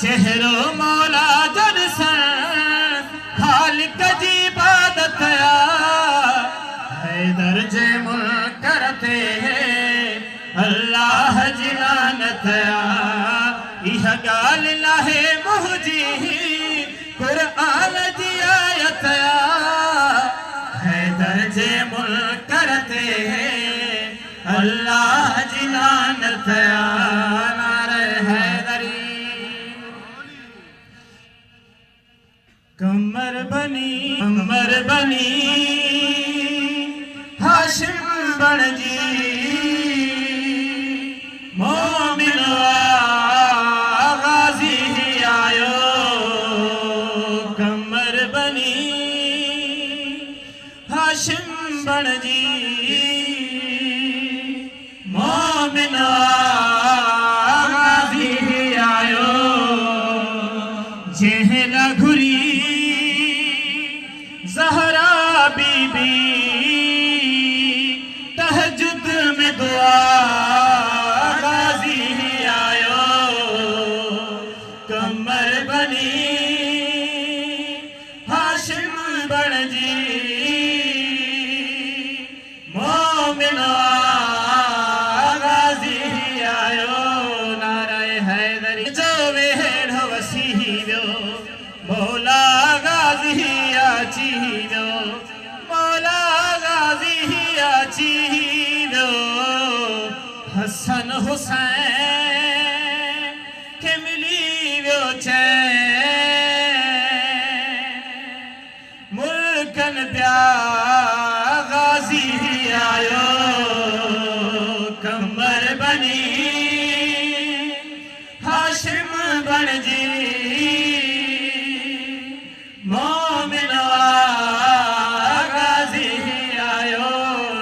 चेहरो मौला जन सन खालिक जी इबादत हैदर जे मुल्क करते अल्लाह जी लानत इह गाल लाहे मुहजी कुरान जी आयत हैदर जे मुल्क करते अल्लाह जी लानत नारे हैदरी कमर बनी हाशिम बन जी मोमिन गाजी आयो कमर बनी हाशिम बन जी मोमिन गाजी आयो जेहला घुरी ज़हरा बीबी तहज्जुद में दुआ गाजी आयो कमर बनी हाशिम बन जी मोमिन गाजी आयो नारे हैदरी जो वेड़ वसी व्यो मौला गाजी आची व्यो मौला गाजी आची व्यो हसन हुसैन के मिली व्यो चैन मुल्कन प्या गाजी आयो कमर बनी हाशिम बन जी मोमिन गाजी आयो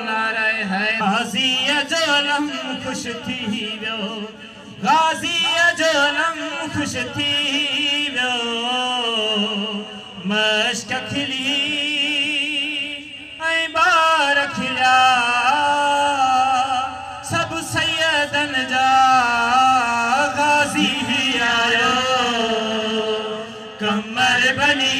नारे है गाजी अजलम खुश थी व्यो गाजी अजलम खुश थी व्यो मश्क खिली ऐं बार खिलिया सब सैयदन जा गाजी आयो कमर बनी